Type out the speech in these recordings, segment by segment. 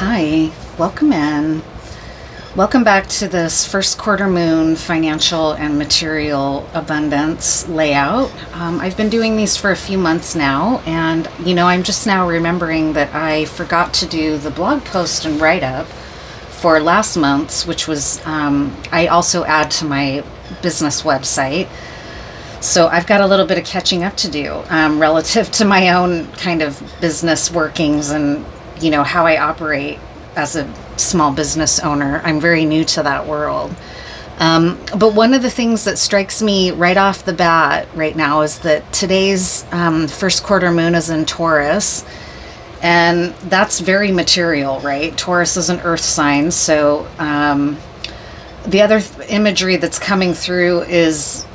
Hi, welcome in. Welcome back to this first quarter moon financial and material abundance layout. I've been doing these for a few months now, and I'm just now remembering that I forgot to do the blog post and write-up for last month's, which was I also add to my business website. So I've got a little bit of catching up to do relative to my own kind of business workings and how I operate as a small business owner. I'm very new to that world. But one of the things that strikes me right off the bat right now is that today's first quarter moon is in Taurus, and that's very material, right? Taurus is an earth sign, so the other imagery that's coming through is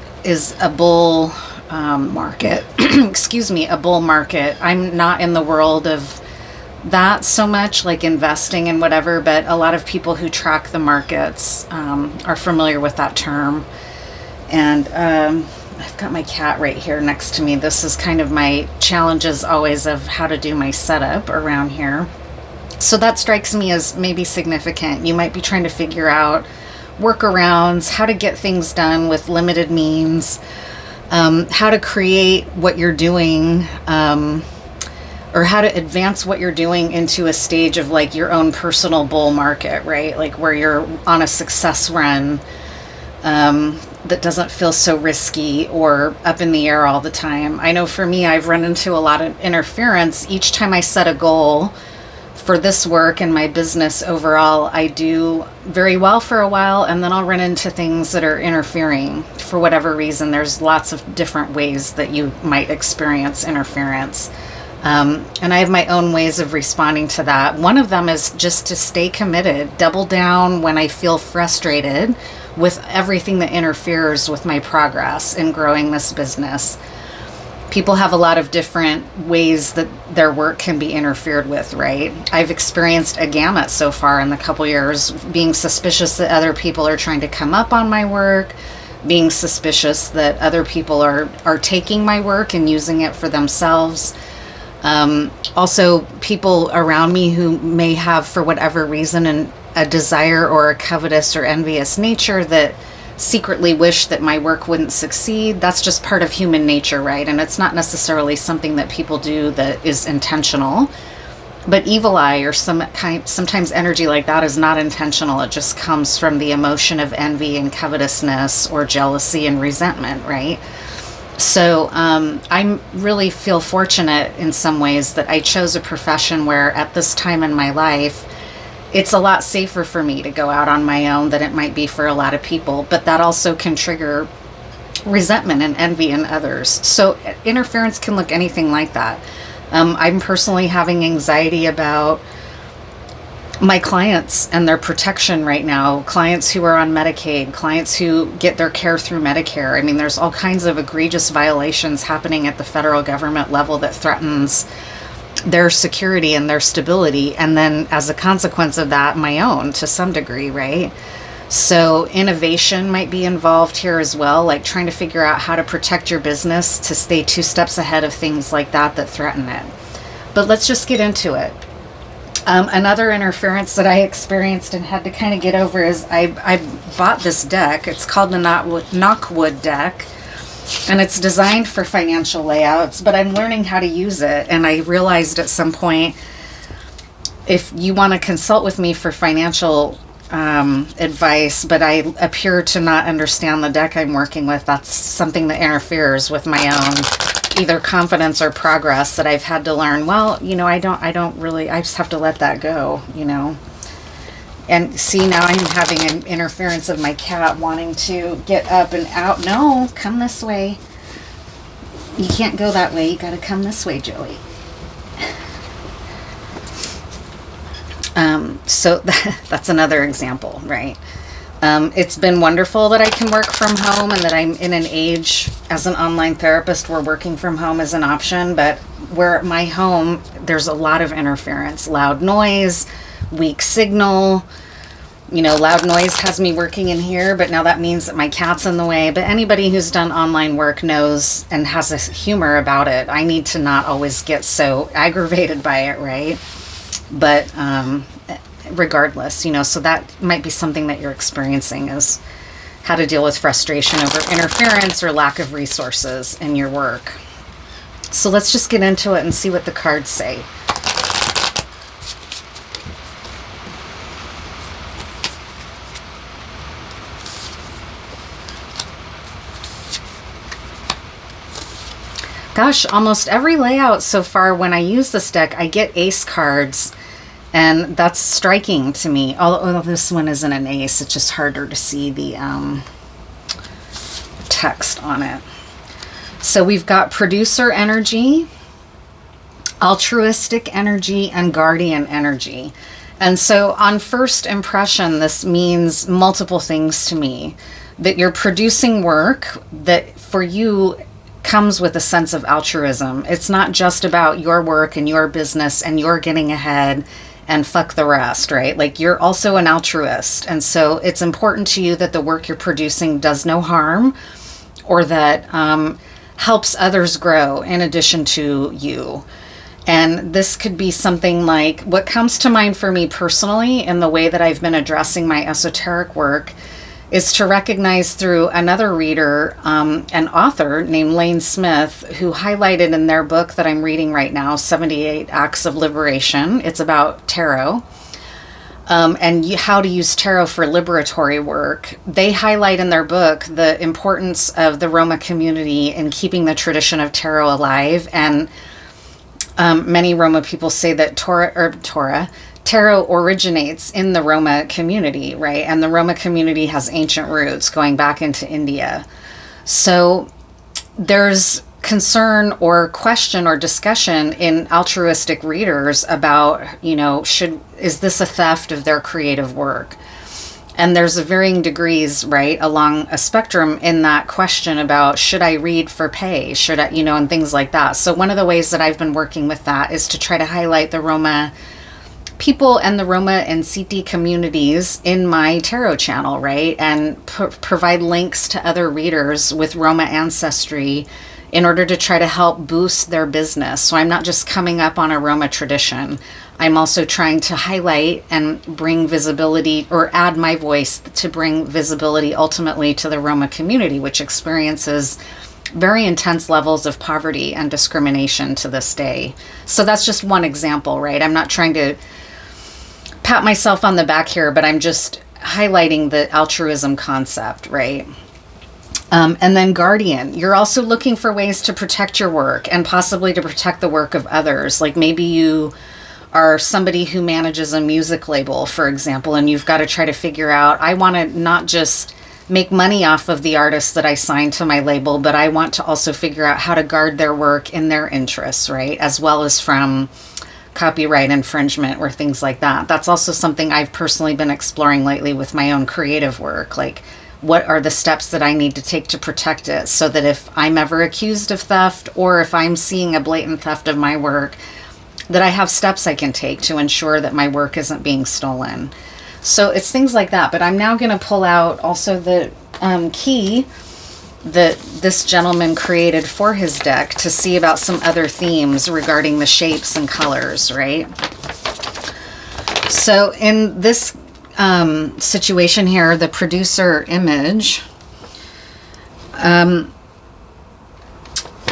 a bull market. Excuse me, a bull market. I'm not in the world of that so much, like investing and whatever, but a lot of people who track the markets are familiar with that term. And I've got my cat right here next to me. This is kind of my challenges always of how to do my setup around here. So that strikes me as maybe significant. You might be trying to figure out workarounds, how to get things done with limited means, how to create what you're doing, or how to advance what you're doing into a stage of like your own personal bull market, right? Like where you're on a success run that doesn't feel so risky or up in the air all the time. I know for me, I've run into a lot of interference each time I set a goal for this work and my business overall. I do very well for a while, and then I'll run into things that are interfering for whatever reason. There's lots of different ways that you might experience interference. And I have my own ways of responding to that. One of them is just to stay committed, double down when I feel frustrated with everything that interferes with my progress in growing this business. People have a lot of different ways that their work can be interfered with, right? I've experienced a gamut so far in the couple years, being suspicious that other people are trying to come up on my work, being suspicious that other people are taking my work and using it for themselves. Also people around me who may have, for whatever reason, a desire or a covetous or envious nature that secretly wish that my work wouldn't succeed. That's just part of human nature, right? And it's not necessarily something that people do that is intentional. But evil eye or sometimes energy like that is not intentional. It just comes from the emotion of envy and covetousness or jealousy and resentment, right? So I really feel fortunate in some ways that I chose a profession where at this time in my life, it's a lot safer for me to go out on my own than it might be for a lot of people. But that also can trigger resentment and envy in others. So interference can look anything like that. I'm personally having anxiety about my clients and their protection right now, clients who are on Medicaid, clients who get their care through Medicare. I mean, there's all kinds of egregious violations happening at the federal government level that threatens their security and their stability. And then as a consequence of that, my own to some degree, right? So innovation might be involved here as well, like trying to figure out how to protect your business to stay 2 steps ahead of things like that threaten it. But let's just get into it. Another interference that I experienced and had to kind of get over is I bought this deck. It's called the Knockwood deck, and it's designed for financial layouts, but I'm learning how to use it. And I realized at some point, if you want to consult with me for financial advice, but I appear to not understand the deck I'm working with, that's something that interferes with my own either confidence or progress that I've had to learn. Well, I just have to let that go, And see, now I'm having an interference of my cat wanting to get up and out. No, come this way. You can't go that way. You got to come this way, Joey. So that's another example, right? It's been wonderful that I can work from home and that I'm in an age as an online therapist where working from home is an option, but where at my home, there's a lot of interference, loud noise, weak signal. Loud noise has me working in here, but now that means that my cat's in the way. But anybody who's done online work knows and has a humor about it. I need to not always get so aggravated by it, right? But regardless, you know, so that might be something that you're experiencing, is how to deal with frustration over interference or lack of resources in your work. So let's just get into it and see what the cards say. Gosh, almost every layout so far when I use this deck, I get ace cards, and that's striking to me. Although this one isn't an ace, it's just harder to see the text on it. So we've got producer energy, altruistic energy, and guardian energy. And so on first impression, this means multiple things to me. That you're producing work that for you comes with a sense of altruism. It's not just about your work and your business and you're getting ahead and fuck the rest, right? Like, you're also an altruist. And so it's important to you that the work you're producing does no harm, or that helps others grow in addition to you. And this could be something like, what comes to mind for me personally in the way that I've been addressing my esoteric work is to recognize through another reader, an author named Lane Smith, who highlighted in their book that I'm reading right now, 78 Acts of Liberation. It's about tarot, and how to use tarot for liberatory work. They highlight in their book the importance of the Roma community in keeping the tradition of tarot alive. And many Roma people say that tarot originates in the Roma community, right? And the Roma community has ancient roots going back into India. So there's concern or question or discussion in altruistic readers about, you know, is this a theft of their creative work? And there's varying degrees, right, along a spectrum in that question about, should I read for pay? Should I, you know, and things like that. So one of the ways that I've been working with that is to try to highlight the Roma people and the Roma and Cynthia communities in my tarot channel, right? And provide links to other readers with Roma ancestry in order to try to help boost their business. So I'm not just coming up on a Roma tradition. I'm also trying to highlight and bring visibility, or add my voice to bring visibility ultimately to the Roma community, which experiences very intense levels of poverty and discrimination to this day. So that's just one example, right? I'm not trying to pat myself on the back here, but I'm just highlighting the altruism concept, right? And then guardian, you're also looking for ways to protect your work and possibly to protect the work of others. Like, maybe you are somebody who manages a music label, for example, and you've got to try to figure out, I want to not just make money off of the artists that I sign to my label, but I want to also figure out how to guard their work in their interests, right? As well as from copyright infringement or things like that. That's also something I've personally been exploring lately with my own creative work. Like, what are the steps that I need to take to protect it, so that if I'm ever accused of theft, or if I'm seeing a blatant theft of my work, that I have steps I can take to ensure that my work isn't being stolen. So it's things like that. But I'm now going to pull out also the key that this gentleman created for his deck to see about some other themes regarding the shapes and colors, right? So in this situation here, the producer image,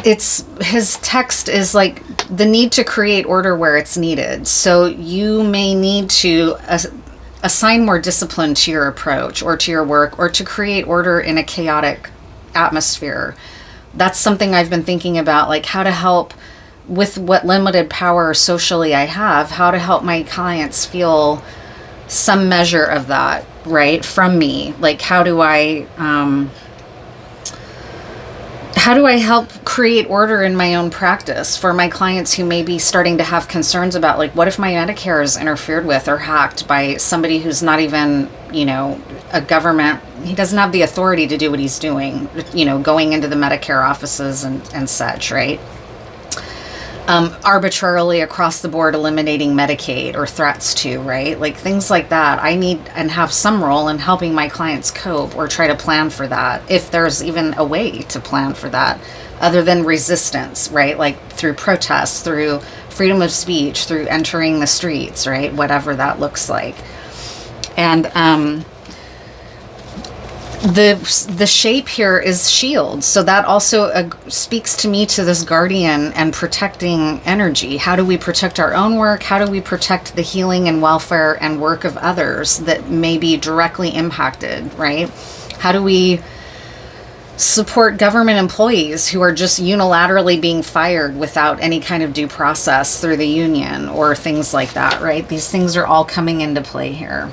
his text is like the need to create order where it's needed. So you may need to assign more discipline to your approach or to your work, or to create order in a chaotic atmosphere. That's something I've been thinking about, like how to help with what limited power socially I have, how to help my clients feel some measure of that, right, from me. Like, how do I help create order in my own practice for my clients who may be starting to have concerns about, like, what if my Medicare is interfered with or hacked by somebody who's not even, you know, a government, he doesn't have the authority to do what he's doing, you know, going into the Medicare offices and such, right? Arbitrarily across the board eliminating Medicaid or threats to, right? Like things like that. I need and have some role in helping my clients cope or try to plan for that, if there's even a way to plan for that other than resistance, right? Like through protests, through freedom of speech, through entering the streets, right? Whatever that looks like. And the shape here is shield. So that also speaks to me to this guardian and protecting energy. How do we protect our own work? How do we protect the healing and welfare and work of others that may be directly impacted, right? How do we support government employees who are just unilaterally being fired without any kind of due process through the union or things like that, right? These things are all coming into play here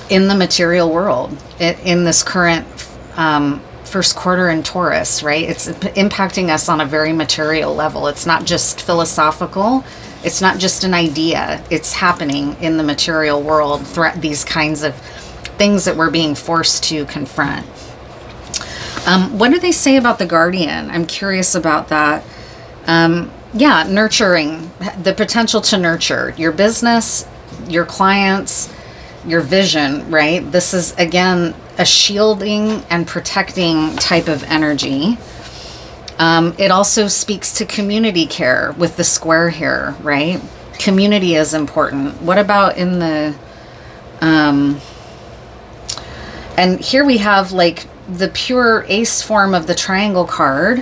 in the material world, in this current first quarter in Taurus, right? It's impacting us on a very material level. It's not just philosophical. It's not just an idea. It's happening in the material world, these kinds of things that we're being forced to confront. What do they say about the guardian? I'm curious about that. Yeah, nurturing, the potential to nurture your business, your clients, your vision, right? This is, again, a shielding and protecting type of energy. It also speaks to community care with the square here, right? Community is important. What about in the... and here we have, like, the pure ace form of the triangle card,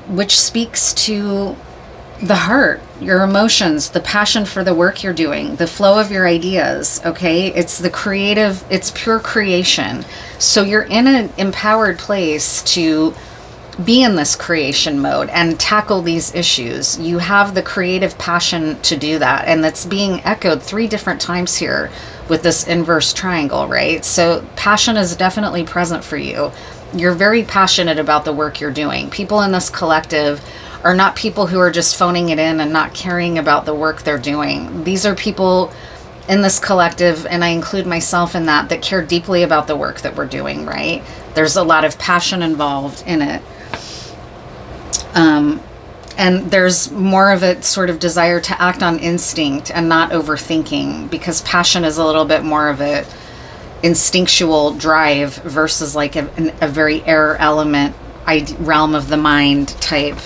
which speaks to the heart, your emotions, the passion for the work you're doing, the flow of your ideas, okay? It's the creative, it's pure creation. So you're in an empowered place to be in this creation mode and tackle these issues. You have the creative passion to do that, and that's being echoed 3 different times here with this inverse triangle, right? So passion is definitely present for you. You're very passionate about the work you're doing. People in this collective are not people who are just phoning it in and not caring about the work they're doing. These are people in this collective, and I include myself in that care deeply about the work that we're doing, right? There's a lot of passion involved in it. And there's more of a sort of desire to act on instinct and not overthinking, because passion is a little bit more of a instinctual drive versus like a very air element, realm of the mind type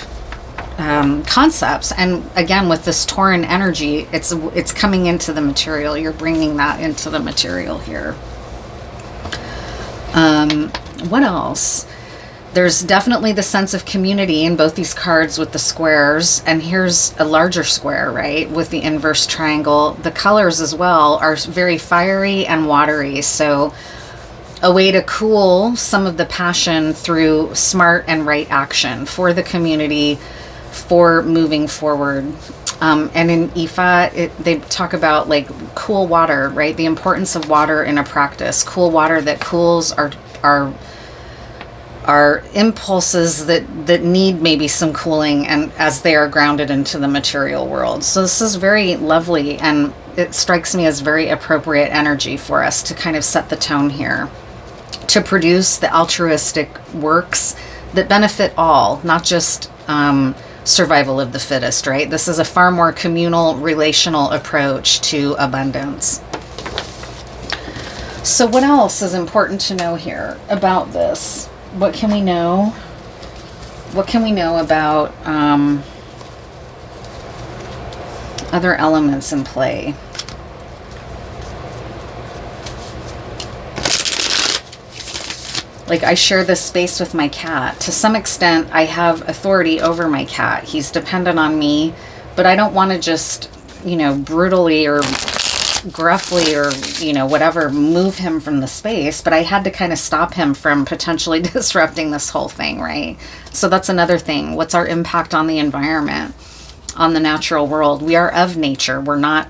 concepts. And again, with this Tauran energy, it's coming into the material. You're bringing that into the material here. What else? There's definitely the sense of community in both these cards with the squares, and here's a larger square, right, with the inverse triangle. The colors as well are very fiery and watery, so a way to cool some of the passion through smart and right action for the community, for moving forward. And in Ifa, they talk about like cool water, right? The importance of water in a practice. Cool water that cools our impulses that need maybe some cooling, and as they are grounded into the material world. So this is very lovely, and it strikes me as very appropriate energy for us to kind of set the tone here, to produce the altruistic works that benefit all, not just survival of the fittest, right? This is a far more communal, relational approach to abundance. So what else is important to know here about this? What can we know? What can we know about other elements in play? Like, I share this space with my cat. To some extent, I have authority over my cat. He's dependent on me, but I don't want to just, brutally or gruffly or whatever move him from the space, but I had to kind of stop him from potentially disrupting this whole thing, right? So that's another thing. What's our impact on the environment, on the natural world? We are of nature. We're not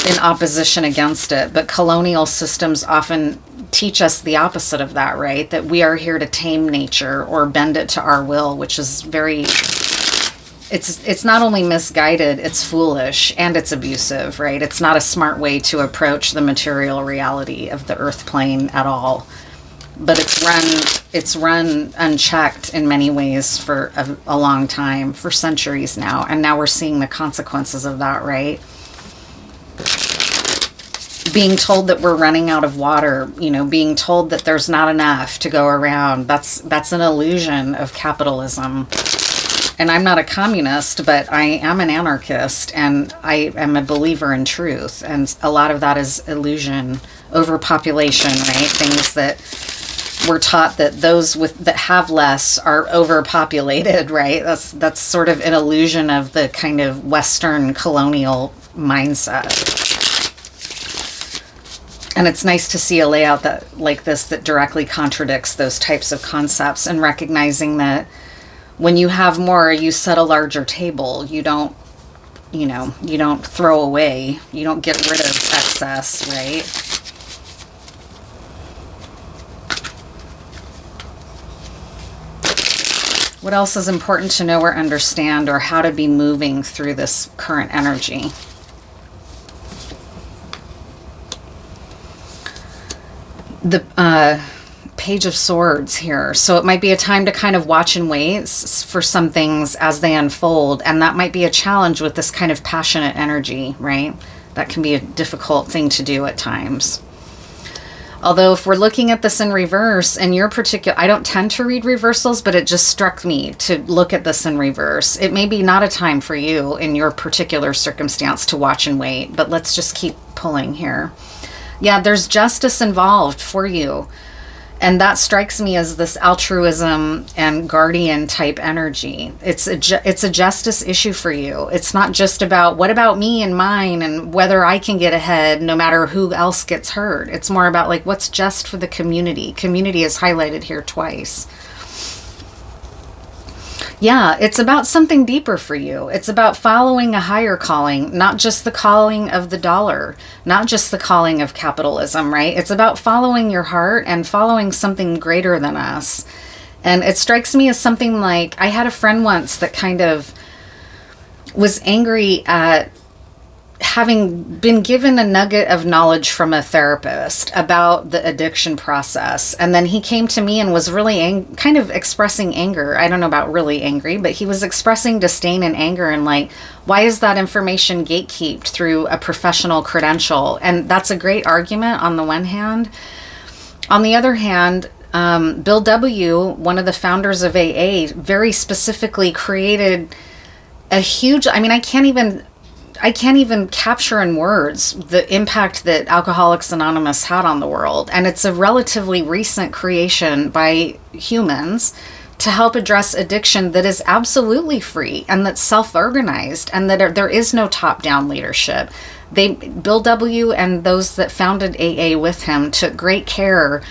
in opposition against it, but colonial systems often teach us the opposite of that, right? That we are here to tame nature or bend it to our will, which is very... It's not only misguided, it's foolish, and it's abusive, right? It's not a smart way to approach the material reality of the earth plane at all. But it's run unchecked in many ways for a long time, for centuries now. And now we're seeing the consequences of that, right? Being told that we're running out of water, being told that there's not enough to go around. That's an illusion of capitalism. And I'm not a communist, but I am an anarchist, and I am a believer in truth. And a lot of that is illusion, overpopulation, right? Things that we're taught that those that have less are overpopulated, right? That's sort of an illusion of the kind of Western colonial mindset. And it's nice to see a layout that like this that directly contradicts those types of concepts, and recognizing that when you have more, you set a larger table. You don't throw away. You don't get rid of excess, right? What else is important to know or understand, or how to be moving through this current energy? The Page of Swords here. So it might be a time to kind of watch and wait for some things as they unfold. And that might be a challenge with this kind of passionate energy, right? That can be a difficult thing to do at times. Although if we're looking at this in reverse, and your particular, I don't tend to read reversals, but it just struck me to look at this in reverse. It may be not a time for you in your particular circumstance to watch and wait, but let's just keep pulling here. Yeah, there's justice involved for you. And that strikes me as this altruism and guardian type energy. It's a justice issue for you. It's not just about what about me and mine and whether I can get ahead no matter who else gets hurt. It's more about like what's just for the community. Community is highlighted here twice. Yeah, it's about something deeper for you. It's about following a higher calling, not just the calling of the dollar, not just the calling of capitalism, right? It's about following your heart and following something greater than us. And it strikes me as something like, I had a friend once that kind of was angry at having been given a nugget of knowledge from a therapist about the addiction process. And then he came to me and was really kind of expressing anger. I don't know about really angry, but he was expressing disdain and anger and like, why is that information gatekept through a professional credential? And that's a great argument on the one hand. On the other hand, Bill W., one of the founders of AA, very specifically created a huge, I can't even capture in words the impact that Alcoholics Anonymous had on the world. And it's a relatively recent creation by humans to help address addiction that is absolutely free and that's self-organized, and that there is no top-down leadership. Bill W. and those that founded AA with him took great care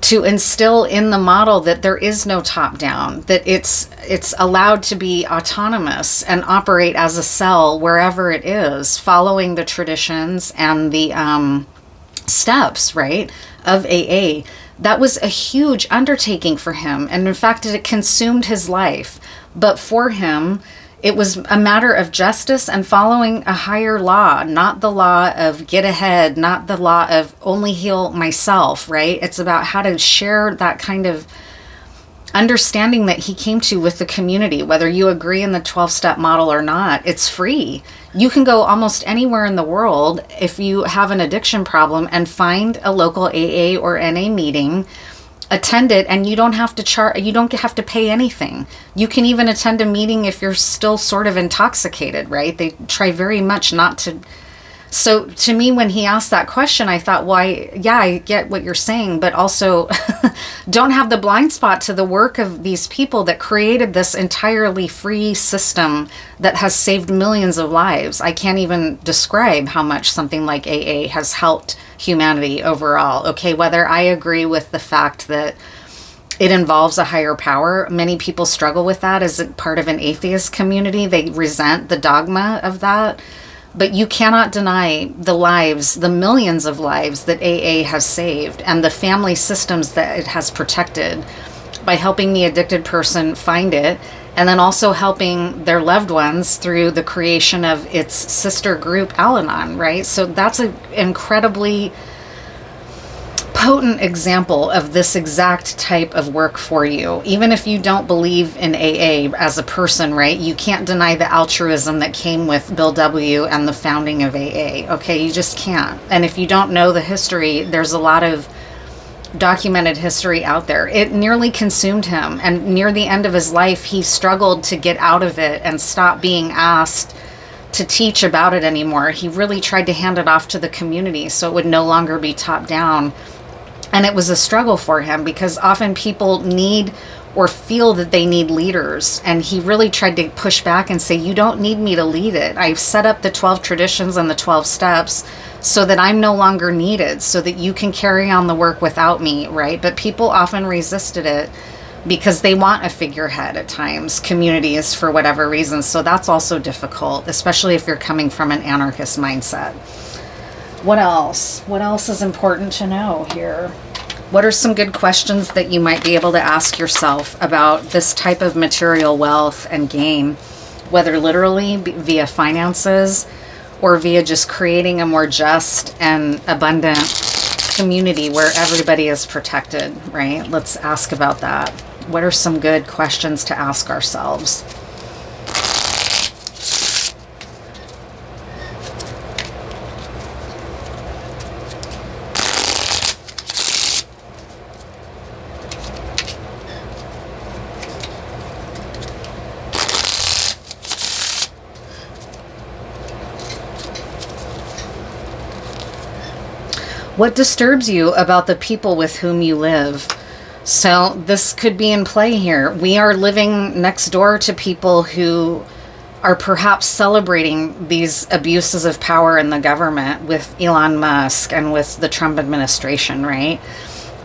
to instill in the model that there is no top down, that it's allowed to be autonomous and operate as a cell wherever it is, following the traditions and the steps, right, of AA. That was a huge undertaking for him. And in fact, it consumed his life. But for him, it was a matter of justice and following a higher law, not the law of get ahead, not the law of only heal myself, right? It's about how to share that kind of understanding that he came to with the community. Whether you agree in the 12-step model or not, it's free. You can go almost anywhere in the world if you have an addiction problem and find a local AA or NA meeting, attend it, and you don't have to you don't have to pay anything. You can even attend a meeting if you're still sort of intoxicated, right? They try very much not to. So to me, when he asked that question, I thought, why, yeah, I get what you're saying, but also don't have the blind spot to the work of these people that created this entirely free system that has saved millions of lives. I can't even describe how much something like AA has helped humanity overall. Okay, whether I agree with the fact that it involves a higher power, many people struggle with that as a part of an atheist community. They resent the dogma of that. But you cannot deny the lives, the millions of lives that AA has saved and the family systems that it has protected by helping the addicted person find it, and then also helping their loved ones through the creation of its sister group, Al-Anon, right? So that's an incredibly potent example of this exact type of work for you. Even if you don't believe in AA as a person, right? You can't deny the altruism that came with Bill W. and the founding of AA. Okay, you just can't. And if you don't know the history, there's a lot of documented history out there. It nearly consumed him, and near the end of his life, he struggled to get out of it and stop being asked to teach about it anymore. He really tried to hand it off to the community so it would no longer be top down. And it was a struggle for him because often people need or feel that they need leaders. And he really tried to push back and say, you don't need me to lead it. I've set up the 12 traditions and the 12 steps so that I'm no longer needed, so that you can carry on the work without me, right? But people often resisted it because they want a figurehead at times, communities, for whatever reason. So that's also difficult, especially if you're coming from an anarchist mindset. What else? What else is important to know here? What are some good questions that you might be able to ask yourself about this type of material wealth and gain, whether literally via finances or via just creating a more just and abundant community where everybody is protected, right? Let's ask about that. What are some good questions to ask ourselves? What disturbs you about the people with whom you live? So this could be in play here. We are living next door to people who are perhaps celebrating these abuses of power in the government with Elon Musk and with the Trump administration, right?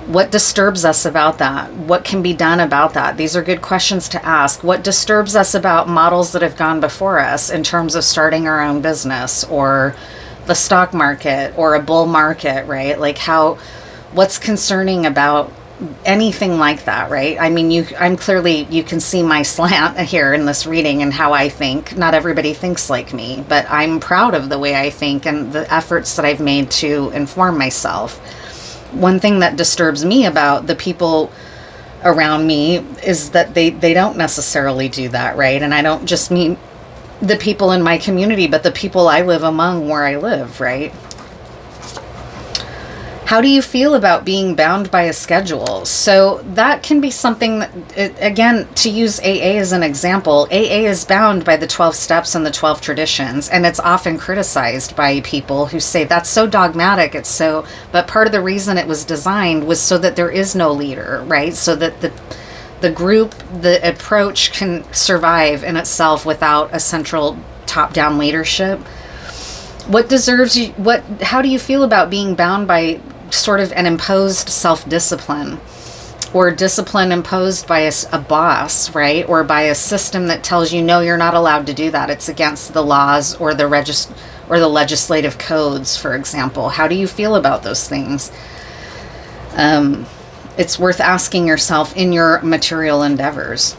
What disturbs us about that? What can be done about that? These are good questions to ask. What disturbs us about models that have gone before us in terms of starting our own business or the stock market or a bull market, right? Like what's concerning about anything like that, right? I mean, you can see my slant here in this reading and how I think. Not everybody thinks like me, but I'm proud of the way I think and the efforts that I've made to inform myself. One thing that disturbs me about the people around me is that they don't necessarily do that, right? And I don't just mean the people in my community, but the people I live among where I live, right? How do you feel about being bound by a schedule? So that can be something that, again, to use AA as an example, AA is bound by the 12 steps and the 12 traditions, and it's often criticized by people who say that's so dogmatic, but part of the reason it was designed was so that there is no leader, right? So that the group, the approach can survive in itself without a central top-down leadership. How do you feel about being bound by sort of an imposed self-discipline or discipline imposed by a boss, right? Or by a system that tells you, no, you're not allowed to do that. It's against the laws or the legislative codes, for example. How do you feel about those things? It's worth asking yourself in your material endeavors.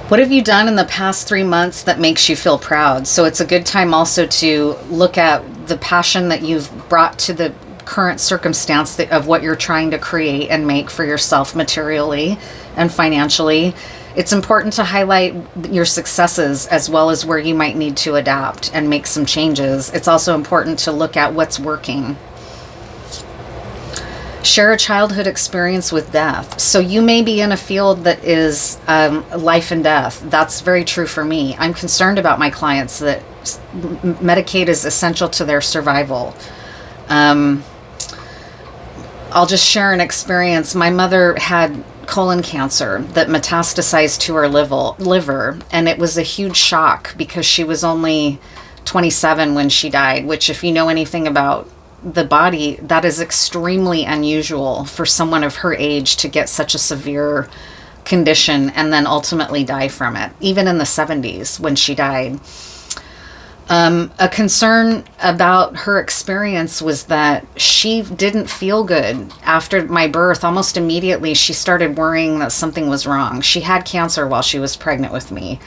What have you done in the past 3 months that makes you feel proud? So it's a good time also to look at the passion that you've brought to the current circumstance of what you're trying to create and make for yourself materially and financially. It's important to highlight your successes as well as where you might need to adapt and make some changes. It's also important to look at what's working. Share a childhood experience with death. So you may be in a field that is life and death. That's very true for me. I'm concerned about my clients that Medicaid is essential to their survival. I'll just share an experience. My mother had colon cancer that metastasized to her liver, and it was a huge shock because she was only 27 when she died, which, if you know anything about the body, that is extremely unusual for someone of her age to get such a severe condition and then ultimately die from it, even in the 70s when she died. A concern about her experience was that she didn't feel good after my birth. Almost immediately, she started worrying that something was wrong. She had cancer while she was pregnant with me.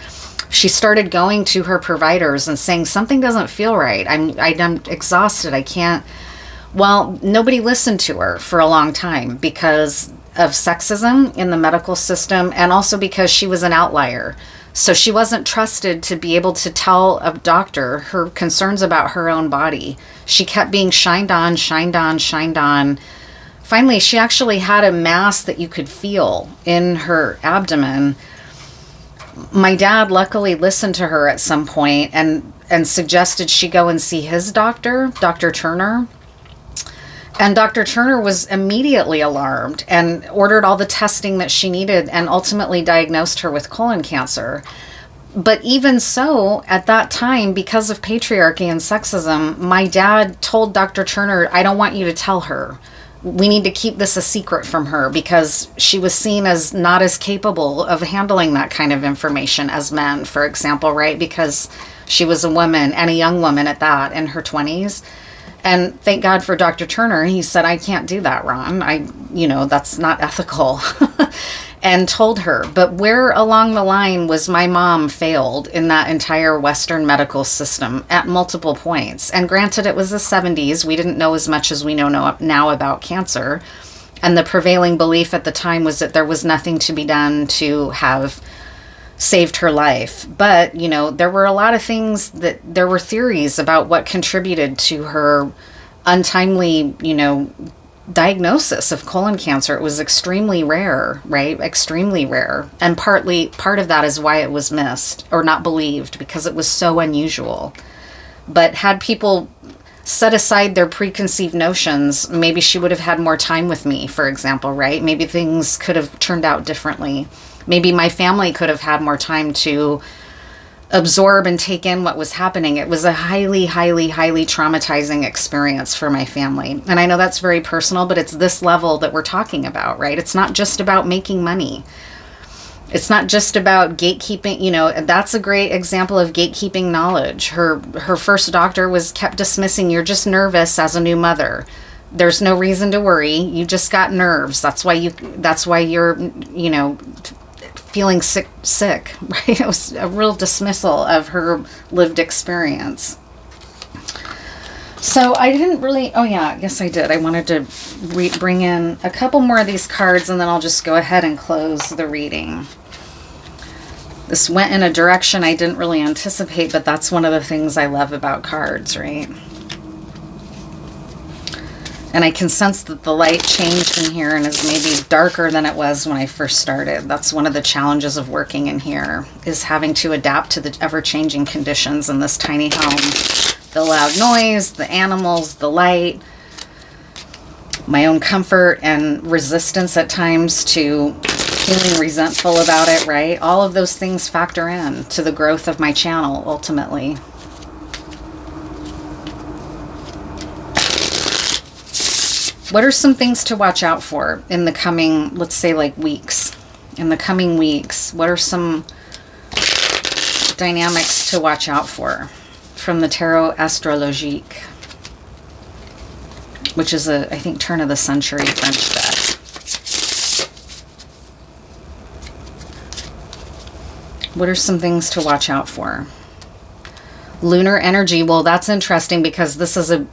She started going to her providers and saying, something doesn't feel right. I'm exhausted. I can't. Well, nobody listened to her for a long time because of sexism in the medical system and also because she was an outlier. So she wasn't trusted to be able to tell a doctor her concerns about her own body. She kept being shined on finally, she actually had a mass that you could feel in her abdomen. My dad luckily listened to her at some point and suggested she go and see his doctor, Dr. Turner. And Dr. Turner was immediately alarmed and ordered all the testing that she needed and ultimately diagnosed her with colon cancer. But even so, at that time, because of patriarchy and sexism, my dad told Dr. Turner, I don't want you to tell her. We need to keep this a secret from her, because she was seen as not as capable of handling that kind of information as men, for example, right? Because she was a woman, and a young woman at that, in her 20s. And thank God for Dr. Turner. He said, I can't do that, Ron. That's not ethical. And told her. But where along the line was my mom failed in that entire Western medical system at multiple points. And granted, it was the 70s. We didn't know as much as we know now about cancer. And the prevailing belief at the time was that there was nothing to be done to have saved her life. But, there were a lot of things there were theories about what contributed to her untimely, diagnosis of colon cancer. It was extremely rare, right? Extremely rare. And part of that is why it was missed or not believed, because it was so unusual. But had people set aside their preconceived notions, maybe she would have had more time with me, for example, right? Maybe things could have turned out differently. Maybe my family could have had more time to absorb and take in what was happening. It was a highly, highly, highly traumatizing experience for my family. And I know that's very personal, but it's this level that we're talking about, right? It's not just about making money. It's not just about gatekeeping. That's a great example of gatekeeping knowledge. Her first doctor kept dismissing, you're just nervous as a new mother. There's no reason to worry. You just got nerves. That's why you're, feeling sick, right? It was a real dismissal of her lived experience. So I didn't really, yes I did. I wanted to bring in a couple more of these cards, and then I'll just go ahead and close the reading. This went in a direction I didn't really anticipate, but that's one of the things I love about cards, right? And I can sense that the light changed in here and is maybe darker than it was when I first started. That's one of the challenges of working in here, is having to adapt to the ever-changing conditions in this tiny home. The loud noise, the animals, the light, my own comfort and resistance at times to feeling resentful about it, right? All of those things factor in to the growth of my channel, ultimately. What are some things to watch out for in the coming, let's say, weeks? In the coming weeks, what are some dynamics to watch out for from the Tarot Astrologique, which is I think, turn of the century French deck? What are some things to watch out for? Lunar energy. Well, that's interesting because this is a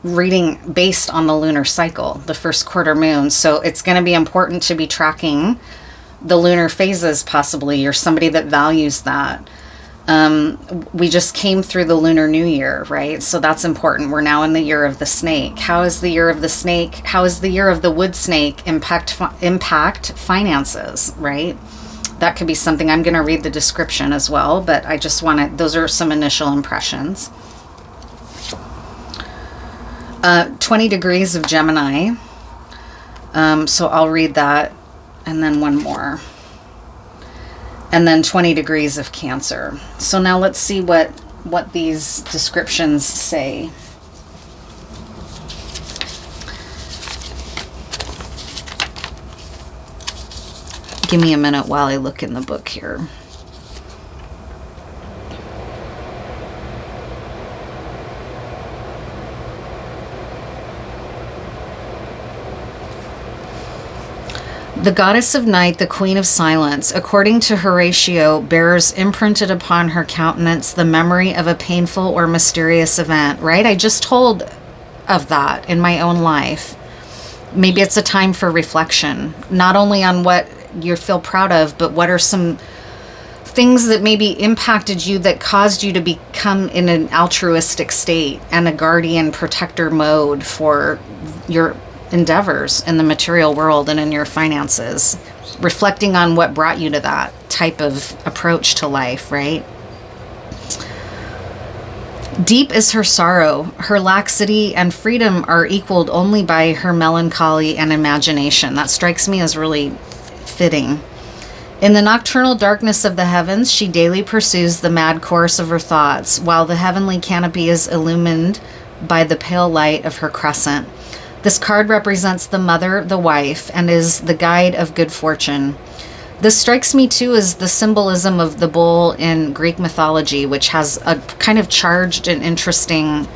reading based on the lunar cycle, the first quarter moon. So it's going to be important to be tracking the lunar phases, possibly. You're somebody that values that. We just came through the Lunar New Year, right? So that's important. We're now in the year of the snake. How is the year of the snake? How is the year of the wood snake impact finances, right? That could be something. I'm going to read the description as well, but I just want to, those are some initial impressions. 20 degrees of Gemini. So I'll read that, and then one more. And then 20 degrees of Cancer. So now let's see what these descriptions say. Give me a minute while I look in the book here. The goddess of night, the queen of silence, according to Horatio, bears imprinted upon her countenance the memory of a painful or mysterious event, right? I just told of that in my own life. Maybe it's a time for reflection, not only on what you feel proud of, but what are some things that maybe impacted you that caused you to become in an altruistic state and a guardian protector mode for your endeavors in the material world and in your finances, reflecting on what brought you to that type of approach to life, right? Deep is her sorrow. Her laxity and freedom are equaled only by her melancholy and imagination. That strikes me as really fitting. In the nocturnal darkness of the heavens, she daily pursues the mad course of her thoughts, while the heavenly canopy is illumined by the pale light of her crescent. This card represents the mother, the wife, and is the guide of good fortune. This strikes me too as the symbolism of the bull in Greek mythology, which has a kind of charged and interesting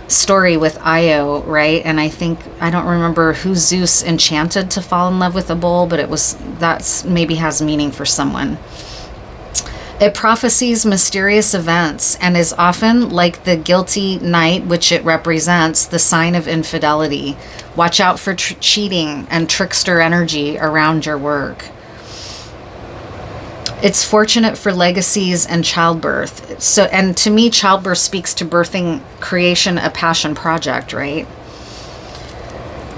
story with Io, right? And I don't remember who Zeus enchanted to fall in love with a bull, but that's maybe has meaning for someone. It prophesies mysterious events and is often, like the guilty knight which it represents, the sign of infidelity. Watch out for cheating and trickster energy around your work. It's fortunate for legacies and childbirth. So, and to me, childbirth speaks to birthing creation, a passion project, right?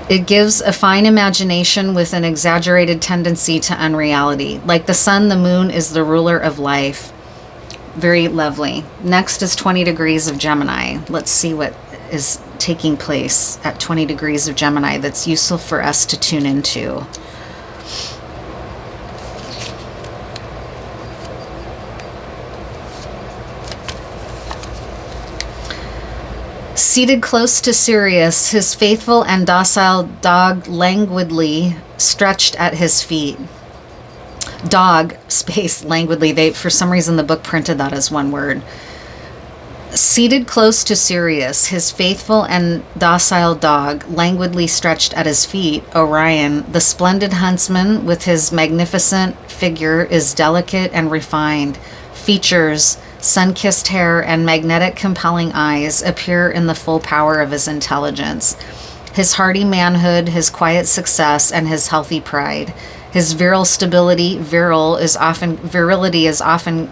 It gives a fine imagination with an exaggerated tendency to unreality. Like the sun, the moon is the ruler of life. Very lovely. Next is 20 degrees of Gemini. Let's see what is taking place at 20 degrees of Gemini that's useful for us to tune into. Seated close to Sirius, his faithful and docile dog languidly stretched at his feet. Dog, space, languidly. For some reason, the book printed that as one word. Seated close to Sirius, his faithful and docile dog languidly stretched at his feet, Orion, the splendid huntsman with his magnificent figure, is delicate and refined. Features, sun-kissed hair, and magnetic, compelling eyes appear in the full power of his intelligence. His hearty manhood, his quiet success, and his healthy pride. His virile stability, virility is often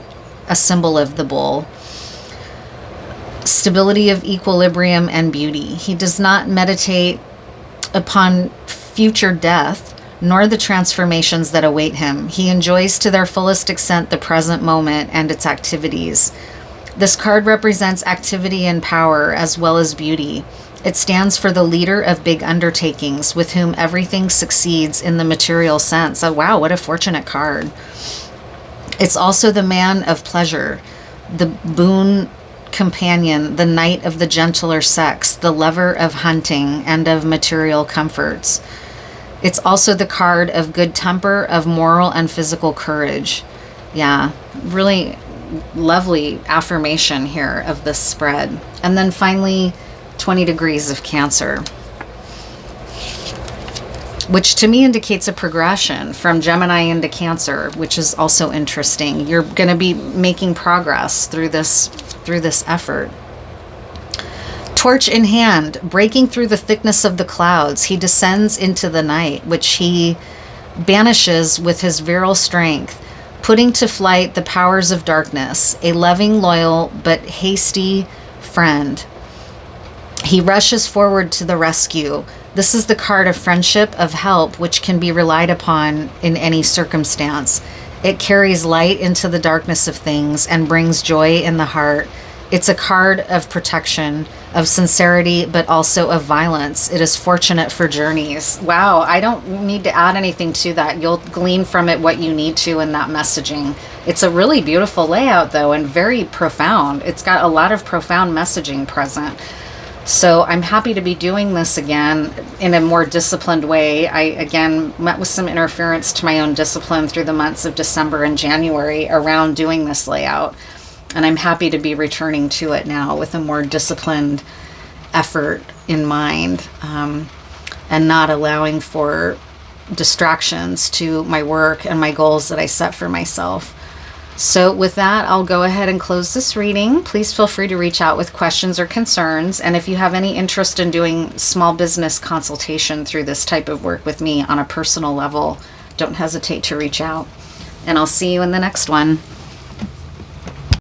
a symbol of the bull. Stability of equilibrium and beauty. He does not meditate upon future death, nor the transformations that await him. He enjoys to their fullest extent the present moment and its activities. This card represents activity and power as well as beauty. It stands for the leader of big undertakings, with whom everything succeeds in the material sense. Oh, wow, what a fortunate card. It's also the man of pleasure, the boon companion, the knight of the gentler sex, the lover of hunting and of material comforts. It's also the card of good temper, of moral and physical courage. Yeah, really lovely affirmation here of this spread. And then finally, 20 degrees of Cancer, which to me indicates a progression from Gemini into Cancer, which is also interesting. You're going to be making progress through this effort. Torch in hand, breaking through the thickness of the clouds, he descends into the night, which he banishes with his virile strength, putting to flight the powers of darkness, a loving, loyal, but hasty friend. He rushes forward to the rescue. This is the card of friendship, of help, which can be relied upon in any circumstance. It carries light into the darkness of things and brings joy in the heart. It's a card of protection, of sincerity, but also of violence. It is fortunate for journeys. Wow, I don't need to add anything to that. You'll glean from it what you need to in that messaging. It's a really beautiful layout, though, and very profound. It's got a lot of profound messaging present. So I'm happy to be doing this again in a more disciplined way. I, again, met with some interference to my own discipline through the months of December and January around doing this layout. And I'm happy to be returning to it now with a more disciplined effort in mind, and not allowing for distractions to my work and my goals that I set for myself. So with that, I'll go ahead and close this reading. Please feel free to reach out with questions or concerns. And if you have any interest in doing small business consultation through this type of work with me on a personal level, don't hesitate to reach out. And I'll see you in the next one.